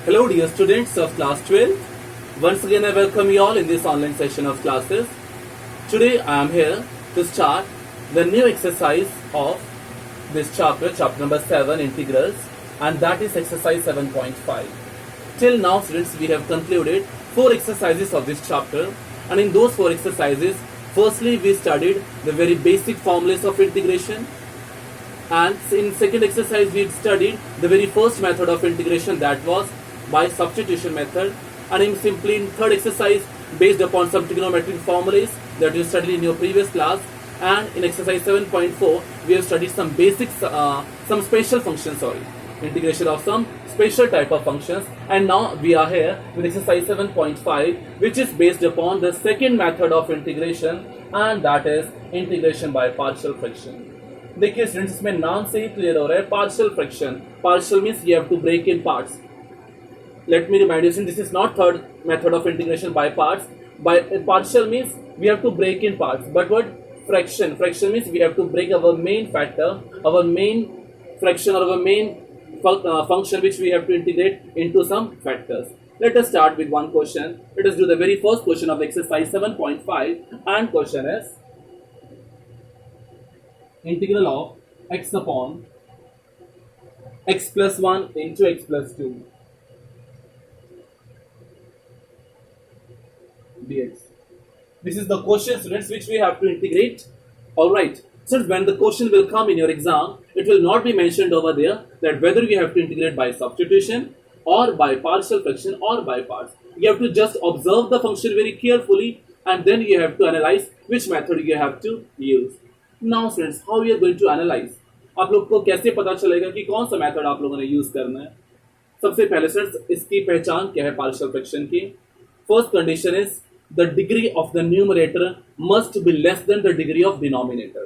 Hello dear students of class 12. Once again I welcome you all in this online session of classes. Today I am here to start the new exercise of this chapter number 7, integrals, and that is exercise 7.5. Till now students, we have concluded 4 exercises of this chapter, and in those 4 exercises, firstly we studied the very basic formulas of integration, and in second exercise we studied the very first method of integration, that was by substitution method, and in third exercise based upon some trigonometric formulas that you studied in your previous class, and in exercise 7.4 we have studied some basics, some special functions, integration of some special type of functions, and now we are here with exercise 7.5, which is based upon the second method of integration, and that is integration by partial fraction. देखिए students, इसमें नाम से ही clear हो रहा है partial fraction. Partial means you have to break in parts. Let me remind you, this is not third method of integration by parts. By partial means we have to break in parts. But what fraction? Fraction means we have to break our main factor, our main fraction, or our main function which we have to integrate into some factors. Let us start with one question. Let us do the very first question of exercise 7.5, and question is integral of x upon x plus 1 into x plus 2 dx. This is the question, students, which we have to integrate. Alright, since when the question will come in your exam, it will not be mentioned over there that whether we have to integrate by substitution or by partial fraction or by parts. You have to just observe the function very carefully, and then you have to analyze which method you have to use. Now students, how we are going to analyze? आप लोग को कैसे पता चलेगा कि कौन सा method आप लोगों ने यूज करना है? सबसे पहले स्टूडेंट्स, इसकी पहचान क्या है पार्शियल फ्रैक्शन की? First condition is the degree of the numerator must be less than the degree of denominator.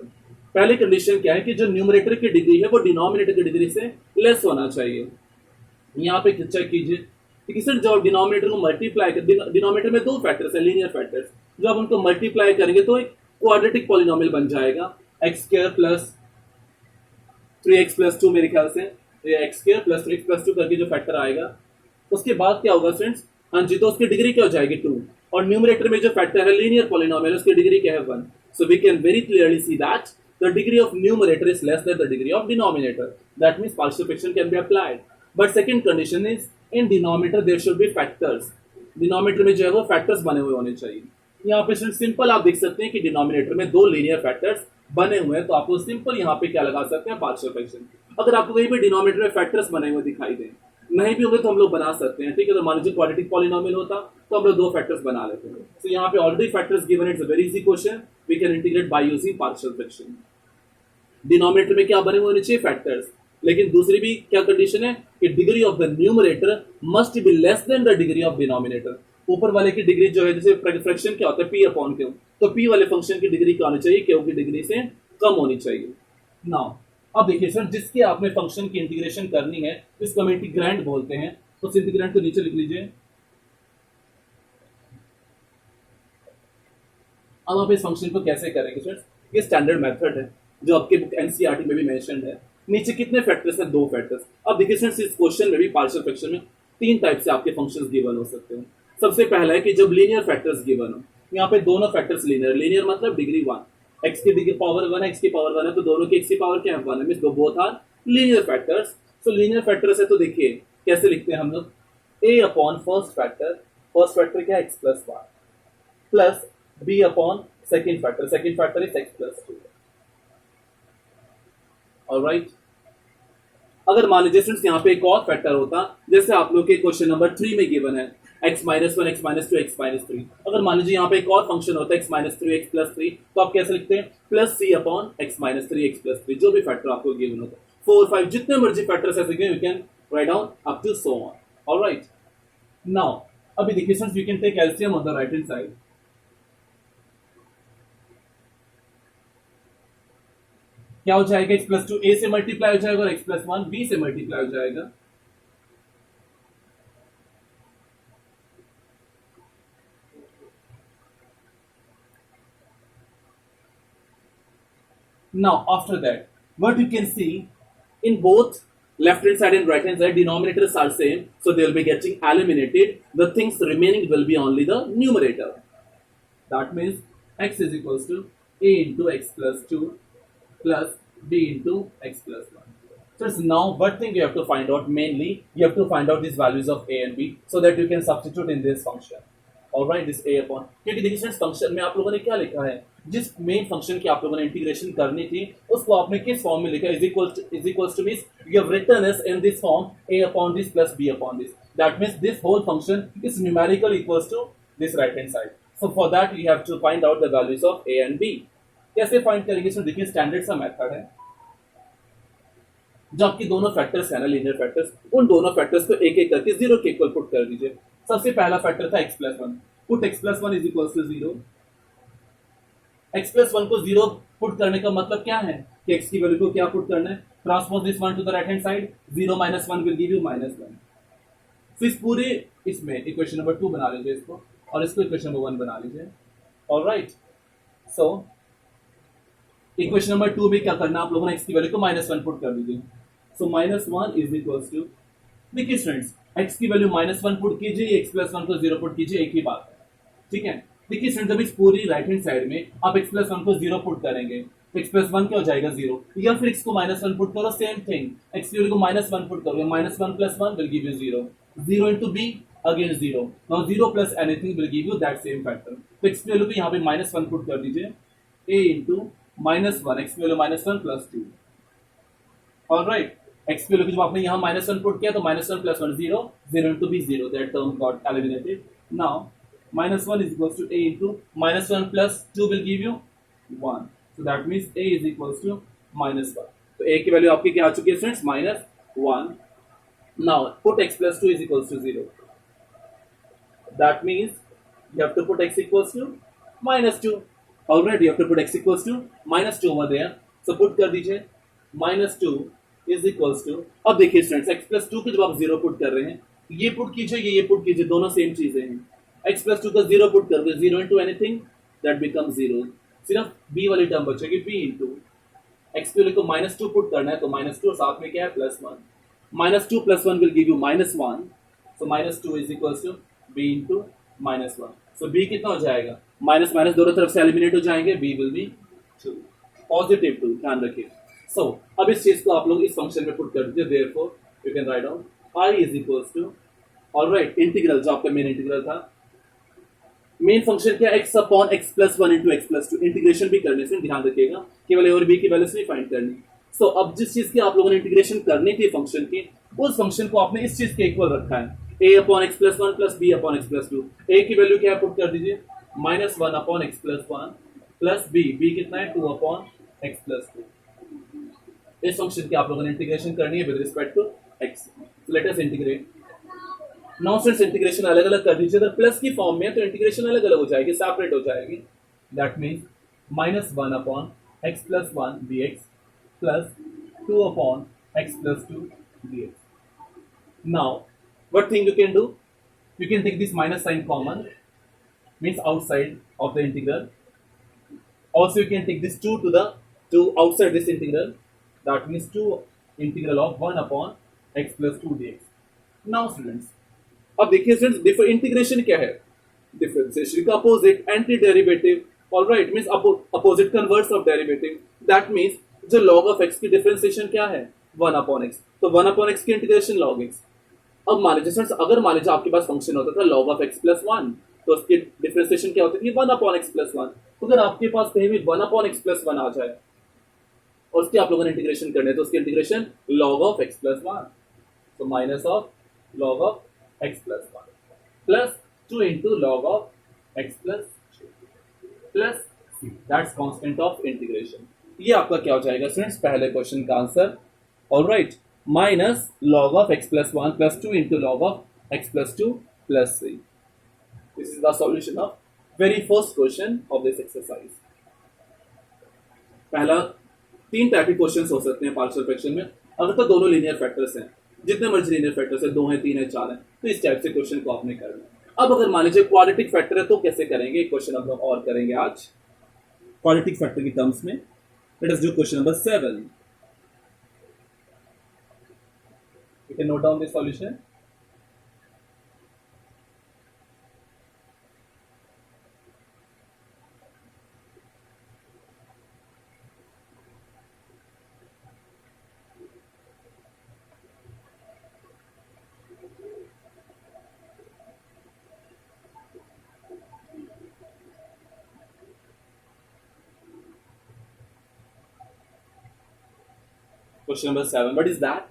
पहली कंडीशन क्या है कि जो न्यूमरेटर की डिग्री है वो डिनोमिनेटर की डिग्री से लेस होना चाहिए. यहाँ पे चेक कीजिए कि सर जब डिनोमिनेटर को मल्टीप्लाई कर, डिनोमिनेटर में दो फैक्टर्स है, लीनियर फैक्टर्स, जो आप उनको मल्टीप्लाई करेंगे तो एक क्वाड्रेटिक पॉलिनोमियल बन जाएगा. X square plus 3x plus 2, मेरे ख्याल से x square plus 3x plus 2 करके जो फैक्टर आएगा, उसके बाद क्या होगा फ्रेंड्स? हाँ जी, तो उसकी डिग्री क्या हो जाएगी? 2. और न्यूमरेटर में जो फैक्टर है लीनियर पॉलिनोमियल, उसकी डिग्री क्या है? 1. So we can very clearly see that the degree of numerator is less than the degree of denominator. That means partial fraction can be applied. But second condition is in denominator there should be factors. Denominator में जो है वो factors बने हुए होने चाहिए. यहाँ पे सिंपल आप देख सकते हैं कि डिनोमिनेटर में दो लीनियर फैक्टर्स बने हुए हैं, तो आपको सिंपल यहाँ पे क्या लगा सकते हैं? Partial fraction. अगर आपको कहीं भी डिनोमिनेटर में फैक्टर्स बने हुए दिखाई दें, नहीं भी होंगे तो हम लोग बना सकते हैं. ठीक है, तो मान लीजिए क्वाड्रेटिक पॉलिनोमियल होता तो हम लोग दो फैक्टर्स बना लेते हैं. तो यहाँ पे already factors given, it's a very easy question. We can integrate by using partial fraction. Denominator में क्या बने हुए होने चाहिए? फैक्टर्स. लेकिन दूसरी भी क्या कंडीशन है कि degree of the numerator must be less than the degree of denominator. ऊपर वाले की डिग्री जो है, जैसे फ्रैक्शन क्या होता है? p upon Q. तो p वाले फंक्शन की डिग्री क्या होनी चाहिए? क्यू की डिग्री से कम होनी चाहिए. नाउ अब देखिए सर, जिसके आपने फंक्शन की इंटीग्रेशन करनी है इसको हम इंटीग्रैंड बोलते हैं. तो उस इंटीग्रैंड को नीचे लिख लीजिए. अब आप इस फंक्शन को कैसे करेंगे सर? ये स्टैंडर्ड मेथड है जो आपके बुक एनसीईआरटी में भी मेंशन्ड है. नीचे कितने फैक्टर्स हैं? 2 फैक्टर्स. अब देखिए सर, इस क्वेश्चन में भी पार्शियल फ्रैक्शन में 3 टाइप से आपके फंक्शंस गिवन हो सकते हैं. सबसे पहला है कि जब लीनियर फैक्टर्स गिवन हो. यहाँ पे दोनों फैक्टर्स लीनियर. लीनियर मतलब डिग्री 1. x की डिग्री पावर 1 है, x की पावर 1 है, तो दोनों की x की पावर क्या है? 1 है. Means both are linear factors. So linear factors है तो देखिए कैसे लिखते हैं हम लोग? a अपॉन फर्स्ट फैक्टर क्या है? x plus 1 plus b upon second factor is x plus 2. Alright. अगर मान लीजिए स्टूडेंट्स यहाँ पे एक और फैक्टर होता, जैसे आप लोग के क्वेश्चन नंबर 3 में गिवन है x minus 1, x minus 2, x minus 3. अगर मान लीजिए यहाँ पे एक और फंक्शन होता है x माइनस 3, x प्लस 3, तो आप कैसे लिखते हैं? Plus c upon x minus 3, x plus 3. जो भी फैक्टर आपको गिवन होता है, 4, 5, जितने मर्जी फैक्टर्स ऐसे given, you can write down up to so on. Alright. Now अभी देखिए students, we can take LCM on the right hand side. क्या हो जाएगा? x प्लस 2 a से मल्टीप्लाई हो जाएगा और x प्लस 1 b से मल्टीप्लाई हो जाएगा. Now after that, what you can see in both left hand side and right hand side denominators are same, so they will be getting eliminated. The things remaining will be only the numerator. That means x is equals to a into x plus 2 plus b into x plus 1. So now what thing you have to find out? Mainly you have to find out these values of a and b so that you can substitute in this function. Alright, this a upon, क्योंकि देखिए students function में आप लोगों ने क्या लिखा है, जिस मेन फंक्शन की आप लोगों ने इंटीग्रेशन करनी थी उसको आपने किस फॉर्म में लिखा है, is equals to means you have written it in this form a upon this plus b upon this. That means this whole function is numerically equals to this right hand side. So for that you have to find out the values of a and b. कैसे find करेंगे? इसमें देखिए standard सा method है, जो आपके दोनों factors है ना, लीनियर फैक्टर्स, उन दोनों फैक्टर्स को एक एक करके जीरो के इक्वल पुट कर दीजिए. सबसे पहला फैक्टर था x plus 1, put x plus 1 is equal to 0. x plus 1 को 0 पुट करने का मतलब क्या है कि x की वैल्यू को क्या पुट करना है, transpose this 1 to the right hand side, 0 minus 1 will give you minus 1. फिर इस पूरे इसमें इक्वेशन नंबर 2 बना लीजिए इसको, और इसको इक्वेशन नंबर 1 बना लीजिए. ऑलराइट, सो इक्वेशन नंबर 2 में क्या करना, आप लोगों ने x की वैल्यू को माइनस 1 पुट कर दीजिए. So minus 1 is equals to, देखिए स्टूडेंट्स x की वैल्यू माइनस 1 पुट कीजिए, x प्लस 1 को 0 पुट कीजिए, एक ही बात है. ठीक है, देखिए स्टूडेंट्स जब इस पूरी राइट हैंड साइड में आप x प्लस 1 को 0 पुट करेंगे तो x प्लस 1 क्या हो जाएगा 0, या फिर x को माइनस 1 पुट करो, सेम थिंग, x की वैल्यू को माइनस 1 पुट करोगे, minus 1 plus 1 will give you 0, 0 into b again 0, now 0 plus anything will give you that same factor. तो x की वैल्यू को यहाँ पे माइनस 1 पुट कर दीजिए, a इंटू माइनस 1, x की value minus 1 plus 2. Alright, x की वैल्यू जब आपने यहाँ माइनस 1 पुट किया तो minus 1 plus 1 0, 0 into b 0, that term got eliminated. Now minus 1 is equals to a into minus 1 plus 2 will give you 1, so that means a is equals to minus 1. तो a की value आपकी क्या आ चुकी है students, minus 1. Now put x plus 2 is equals to 0, that means you have to put x equals to minus 2. Already you have to put x equals to minus 2 over there. So put कर दीजिए minus 2 is equals to, अब देखिए students x plus 2 को जब आप 0 put कर रहे हैं, ये पुट कीजिए, ये पुट कीजिए, दोनों सेम चीजें हैं. x प्लस 2 का 0 पुट कर दो, 0 इंटू एनीथिंग दैट बिकम 0, सिर्फ b वाली टर्म बचेगी, b इंटू x के लिए को माइनस 2 पुट करना है तो माइनस 2 और साथ में क्या है plus 1, minus 2 plus 1 will give you minus 1, so minus 2 is equals to b into minus 1. So b कितना हो जाएगा, माइनस माइनस दोनों तरफ से एलिमिनेट हो जाएंगे, b विल बी 2, पॉजिटिव 2, ध्यान रखिए. सो अब इस चीज को आप लोग इस फंक्शन में पुट कर दीजिए, therefore you can write down i is equals to, alright, integral जो आपका मेन इंटीग्रल था, मेन फंक्शन क्या, x upon x plus 1 into x plus 2. Integration भी करने से ध्यान रखिएगा, केवल a और b की वैल्यूज नहीं फाइंड करनी. सो अब जिस चीज की आप लोगों ने इंटीग्रेशन करनी थी फंक्शन की, उस फंक्शन को आपने इस चीज के इक्वल रखा है, a upon x plus 1 plus b upon x plus 2. a की वैल्यू क्या पुट कर दीजिए, minus 1 upon x plus 1 plus b कितना है 2 अपॉन x प्लस 2. इस फंक्शन की आप लोगों ने इंटीग्रेशन करनी है with respect to x. Let us integrate. Now since integration अलग अलग कर दीजिए, अगर प्लस की फॉर्म में है तो इंटीग्रेशन अलग अलग हो जाएगी, सेपरेट हो जाएगी. That means minus 1 upon x plus 1 dx plus 2 upon x plus 2 dx. Now what thing you can do, you can take this minus sign common, means outside of the integral. Also you can take this 2 to outside this integral, that means 2 integral of 1 upon x plus 2 dx. Now students, अब देखिए students integration क्या है, differentiation का opposite, anti derivative. Alright, means opposite converse of derivative. That means जो log of x की differentiation क्या है 1 upon x, तो 1 upon x की इंटीग्रेशन log x. अब मान लीजिए स्टूडेंट्स, अगर मान लीजिए आपके पास फंक्शन होता था log of x प्लस 1, तो उसकी डिफरेंशिएशन क्या होती थी 1 upon x प्लस 1. तो अगर आपके पास कहीं भी 1 upon x प्लस 1 आ जाए और उसकी आप लोगों ने इंटीग्रेशन करने तो उसकी integration log of x plus 1, तो minus of log of x plus 1 plus 2 into log of x plus 2 plus c, that's constant of integration. ये आपका क्या हो जाएगा स्टूडेंट्स, पहले क्वेश्चन का answer. Alright, minus log of x plus 1 plus 2 into log of x plus 2 plus 3. This is the solution of very first question of this exercise. पहला 3 type के questions हो सकते हैं पार्शियल फ्रैक्शन में. अगर तो दोनों लीनियर फैक्टर्स हैं, जितने मर्जी लीनियर फैक्टर्स हैं, 2 हैं 3 हैं 4 हैं, तो इस टाइप से क्वेश्चन को आपने करना है. अब अगर मान लीजिए क्वाड्रेटिक फैक्टर है तो कैसे करेंगे, एक क्वेश्चन हम लोग और करेंगे आज क्वाड्रेटिक फैक्टर की टर्म्स में. Let us do question number 7. You can note down the solution. Question number 7. What is that?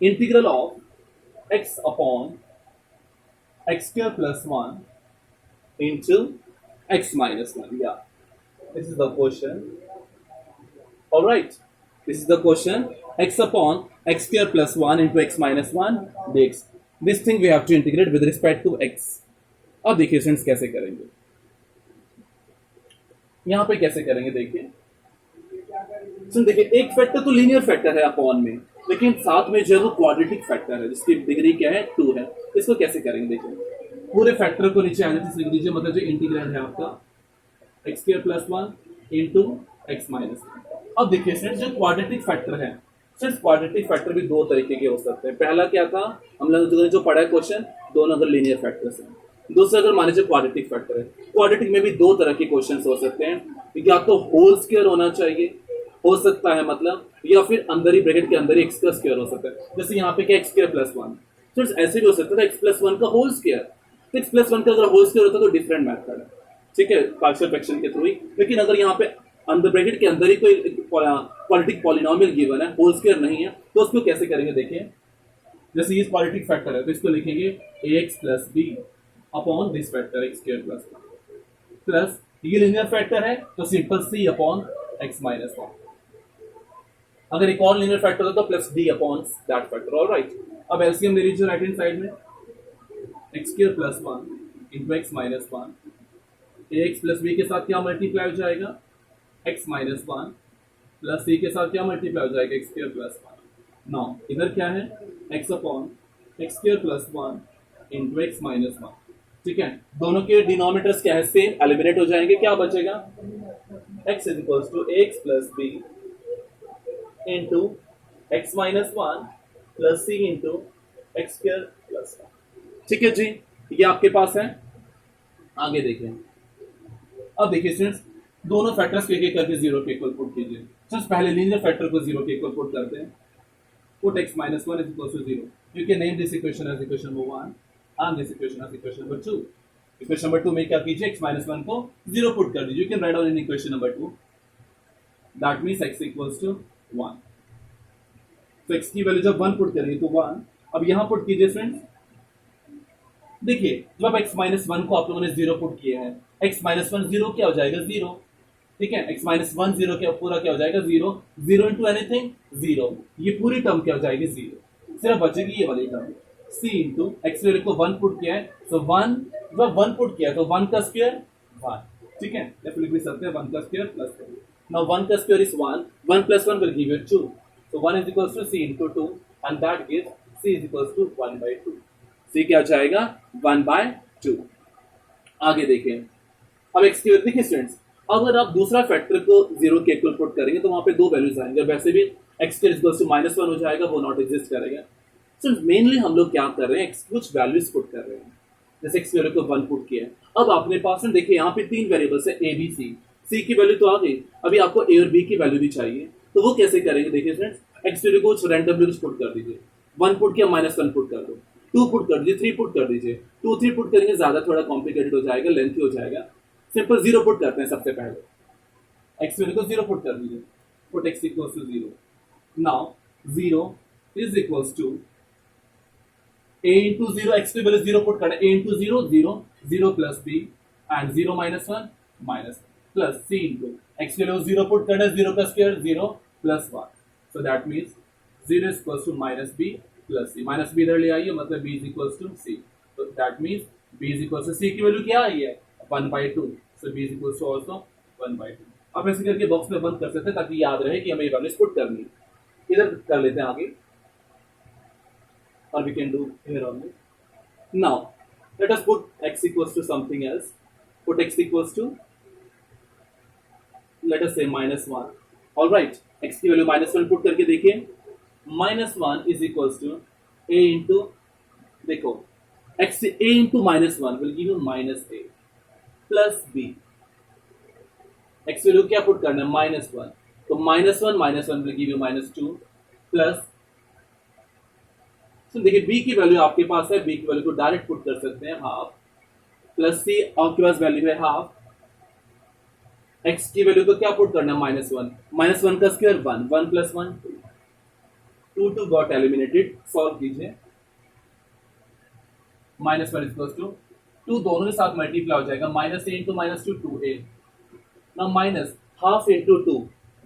Integral of x upon x square plus 1 into x minus 1. Yeah. This is the question. Alright. This is the question. X upon x square plus 1 into x minus 1 dx. This thing we have to integrate with respect to x. अब देखिए students कैसे करेंगे. यहां पे कैसे करेंगे देखिए. सुन देखिए एक फैक्टर तो लीनियर फैक्टर है अपॉन में, लेकिन साथ में जो है वो क्वाड्रेटिक फैक्टर है जिसकी डिग्री क्या है 2 है. इसको कैसे करेंगे देखिए. पूरे फैक्टर को नीचे आने से लिख दीजिए, मतलब जो इंटीग्रल है आपका x square plus 1 into x minus 1. अब देखिए स्टूडेंट्स जो क्वाड्रेटिक फैक्टर है, सिर्फ क्वाड्रेटिक फैक्टर भी दो तरीके के हो सकते हैं. पहला क्या था हम लोग जो पढ़ा है क्वेश्चन, दोनों अगर लीनियर फैक्टर्स हैं. दूसरा अगर मान लीजिए क्वाड्रेटिक फैक्टर है. क्वाड्रेटिक में भी दो तरह के क्वेश्चन हो सकते हैं. या तो होल स्क्वायर होना चाहिए, हो सकता है मतलब, या फिर अंदर ही ब्रैकेट के अंदर ही एक्स का स्क्वायर हो सकता है. जैसे यहाँ पे क्या एक्स स्क्वायर प्लस 1, तो ऐसे भी हो सकता है एक्स प्लस 1 का होल स्क्वायर. तो एक्स प्लस 1 का अगर होल स्क्वायर होता है तो डिफरेंट मेथड है, ठीक है, पार्शियल फ्रैक्शन के थ्रू ही. लेकिन अगर यहाँ पे अंदर ब्रैकेट के अंदर ही कोई क्वाड्रेटिक पॉलिनोमियल गिवन है, होल स्क्वायर नहीं है, तो उसको कैसे करेंगे देखिए. जैसे ये क्वाड्रेटिक फैक्टर है तो इसको लिखेंगे ax plus b upon this factor x square plus 1 प्लस ये लीनियर फैक्टर है तो simple c upon x minus 1. अगर एक और लीनियर फैक्टर होता तो plus d upon that factor. Alright. अब एलसीएम ले लीजिए राइट हैंड साइड में. X square plus 1 into x minus 1 ax plus b के साथ क्या मल्टीप्लाई हो जाएगा एक्स माइनस 1 प्लस c के साथ क्या मल्टीप्लाई हो जाएगा एक्स स्क्वायर प्लस 1. नाउ इधर क्या है x upon x square plus 1 into x minus 1. ठीक है, दोनों के डिनोमिनेटर्स क्या है सेम, एलिमिनेट हो जाएंगे. क्या बचेगा x is equals to ax plus b into x minus 1 plus c into x square plus 1. ठीक है जी, ये आपके पास है. आगे देखें. अब देखिए स्टूडेंट्स दोनों फैक्टर्स को एक एक करके जीरो के इक्वल पुट कीजिए. जस्ट पहले लीनियर फैक्टर को जीरो के इक्वल पुट करते हैं. Put x minus 1 is equals to 0. You can name this equation as equation number 1 and this equation as equation number 2. Equation number 2 में क्या कीजिए x minus 1 को 0 पुट कर दीजिए. You can write down in equation number 2. That means x equals to 1. तो x की value जब 1 put करेंगे तो 1. अब यहाँ पुट कीजिए फ्रेंड्स. देखिए जब x minus 1 को आप लोगों ने 0 पुट किया है, x minus 1 0 क्या हो जाएगा 0. ठीक है, x माइनस 1 0 क्या पूरा क्या हो जाएगा 0. 0 इंटू एनीथिंग 0. ये पूरी टर्म क्या हो जाएगी 0. सिर्फ बचेगी ये वाली term c into x value को 1 पुट किया है तो 1 जब 1 पुट किया तो 1 का स्क्वायर 1. ठीक है, लिख भी सकते हैं 1 का स्क्वायर प्लस 1. नाउ 1 का square is 1. 1 plus 1 will give you 2. So 1 is equals to c into 2 and that gives c is equals to 1 by 2. c क्या हो जाएगा 1 by 2. आगे देखें. अब x की वैल्यू देखिए स्टूडेंट्स, अगर आप दूसरा फैक्टर को जीरो के इक्वल पुट करेंगे तो वहां पे दो वैल्यूज आएंगे. वैसे भी x के इक्वल टू माइनस 1 हो जाएगा, वो नॉट एग्जिस्ट करेगा. सो मेनली हम लोग क्या कर रहे हैं x कुछ वैल्यूज पुट कर रहे हैं. जैसे x वैल्यू को 1 पुट किया है. अब आपने पास में देखिए यहाँ पे तीन वेरिएबल्स है a b c. c की वैल्यू तो आ गई, अभी आपको a और b की वैल्यू भी चाहिए. तो वो कैसे करेंगे देखिए फ्रेंड्स. x वैल्यू को रैंडमली कुछ पुट कर दीजिए. 1 पुट किया माइनस 1 पुट कर दो. 2 पुट कर दीजिए, 3 पुट कर दीजिए. 2 3 पुट करेंगे ज्यादा थोड़ा कॉम्प्लिकेटेड हो जाएगा, लेंथी हो जाएगा. सिंपल 0 पुट करते हैं सबसे पहले. x वैल्यू को 0 पुट कर दीजिए. Put x equals to 0. Now 0 is equals to a into 0. x की वैल्यू 0 पुट करना. a into 0 0 0 plus b and 0 minus 1 minus plus c into x की वैल्यू 0 पुट करना. 0 का square 0 plus 1. So that means 0 is equals to minus b plus c. Minus b इधर ले आइए, मतलब b is equals to c. तो that means b is equals to c की value क्या आई है 1/2. So b is equals to also 1/2. अब ऐसे करके बॉक्स में बंद कर सकते हैं ताकि याद रहे कि हमें ये वैल्यूज पुट करनी है. इधर कर लेते हैं आगे, और we can do here only. Now let us put x equals to something else. Put x equals to let us say -1. Alright, x की वैल्यू -1 पुट करके देखिए. -1 is equals to a into, देखो x a into -1 will give you -a plus b। x value क्या put करना है, -1, तो -1 will give you -2 plus, तो देखिए b की वैल्यू आपके पास है, b की वैल्यू को डायरेक्ट पुट कर सकते हैं हाफ, प्लस c आपके पास वैल्यू है हाफ, x की वैल्यू को क्या पुट करना है, -1 का square 1, 1 plus 1 2 got eliminated. Solve कीजिए, -1 इक्वल्स टू 2 दोनों के साथ मल्टीप्लाई हो जाएगा, -a into -2 2a, now minus half into 2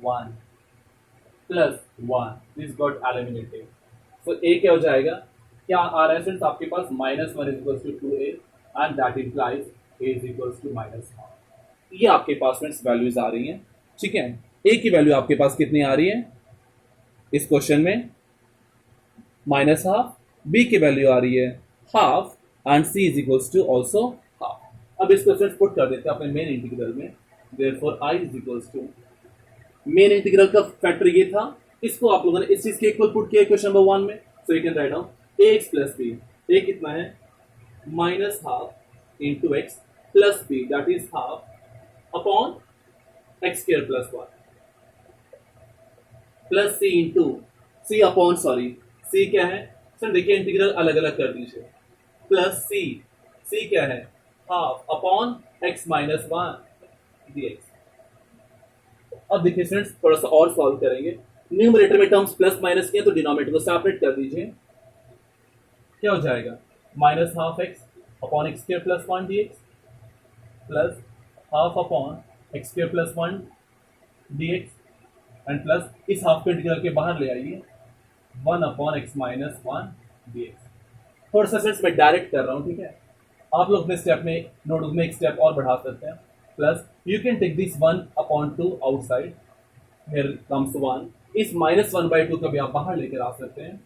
1 plus 1 this got eliminated, so a क्या हो जाएगा, क्या आ रहा है फ्रेंड्स आपके पास, -1 is equals to 2a and that implies a is equals to -half। ये आपके पास फ्रेंड्स वैल्यूज आ रही हैं, ठीक है। a की वैल्यू आपके पास कितनी आ रही है इस क्वेश्चन में, -half, b की वैल्यू आ रही है half and c is equals to also half. अब इसको फ्रेंड्स पुट कर देते हैं अपने मेन इंटीग्रल में, therefore I is equals to, main integral का फैक्टर ये था, इसको आप लोगों ने इस चीज के इक्वल पुट किया क्वेश्चन नंबर 1 में, so you can write down ax plus b, a कितना है -half into x plus b that is half upon x square plus 1 plus c into c upon, sorry c क्या है sir, देखिए integral अलग अलग कर दीजिए, प्लस c क्या है half upon x minus 1 dx। अब देखिए फ्रेंड्स थोड़ा सा और सॉल्व करेंगे, न्यूमरेटर में टर्म्स प्लस माइनस किया तो डिनोमिनेटर को सेपरेट कर दीजिए, क्या हो जाएगा -half x upon x square plus 1 dx plus half upon x square plus 1 dx and plus इस हाफ को इंटीग्रल के बाहर ले आइए 1 अपॉन x माइनस 1 dx। थोड़ा सा फ्रेंड्स मैं डायरेक्ट कर रहा हूँ, ठीक है, आप लोग अपने स्टेप में नोटबुक में एक स्टेप और बढ़ा सकते हैं, plus you can take this 1 upon 2 outside, here comes 1, इस -1/2 का भी आप बाहर लेकर आ सकते हैं।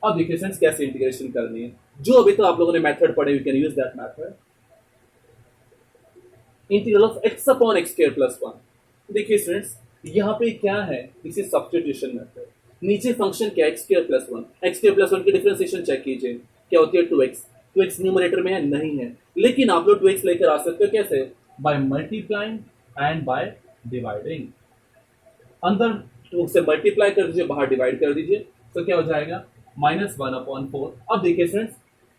अब देखिए फ्रेंड्स कैसे इंटीग्रेशन करनी है, जो अभी तो आप लोगों ने मेथड पढ़े, you can use that method, integral of x upon x square plus 1। देखिए फ्रेंड्स यहाँ पे क्या है, दिस इज सब्स्टिट्यूशन मेथड, नीचे फंक्शन क्या x square plus 1, x square plus 1 की डिफरेंशिएशन चेक कीजिए, क्या होती है 2x न्यूमरेटर में है, नहीं है, लेकिन आप लोग 2x लेकर आ सकते हो, कैसे, by multiplying and by dividing, अंदर 2 से मल्टीप्लाई कर दीजिए, बाहर डिवाइड कर दीजिए, तो क्या हो जाएगा -1/4। अब देखिए फ्रेंड्स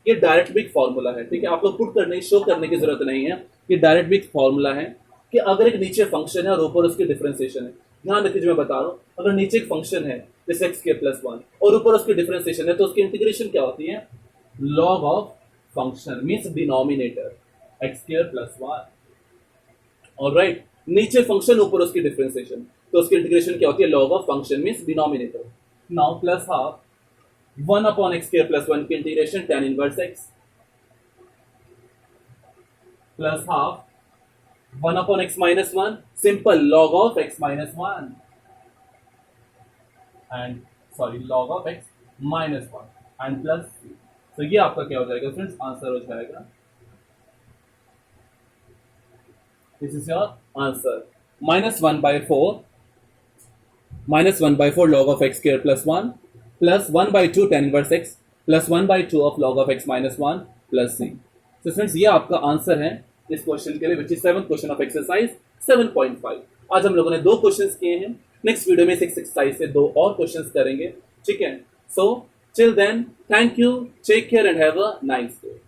ये डायरेक्ट बिग फॉर्मूला है, ठीक है, आप लोग पुट करने शो करने की जरूरत नहीं है, ये डायरेक्ट बिग फॉर्मूला है कि अगर एक नीचे फंक्शन है और ऊपर उसकी डिफरेंशिएशन है, ध्यान रखिए जो मैं बता रहा हूँ, अगर नीचे एक फंक्शन है जैसे x स्क्वायर प्लस 1 और ऊपर उसकी डिफरेंशिएशन है, तो उसकी इंटीग्रेशन क्या होती है, log of function means denominator x square plus 1, alright, नीचे फंक्शन ऊपर उसकी डिफरेंशिएशन, तो उसकी इंटीग्रेशन क्या होती है, log of function means denominator. Now plus half 1 upon x square plus 1 की integration tan inverse x plus half 1 upon x minus 1 simple log of x minus 1 and sorry log of x minus 1 and plus, तो ये आपका क्या हो जाएगा friends, answer हो जाएगा, this is your answer, -1/4 log of x square plus 1 plus 1/2 tan inverse x plus 1/2 of log of x minus 1 plus c। तो friends ये आपका आंसर है इस क्वेश्चन के लिए, which is 7th question of exercise 7.5। आज हम लोगों ने 2 क्वेश्चंस किए हैं, नेक्स्ट वीडियो में इस एक्सरसाइज से 2 और क्वेश्चंस करेंगे, ठीक है। So till then thank you, take care and have a nice day.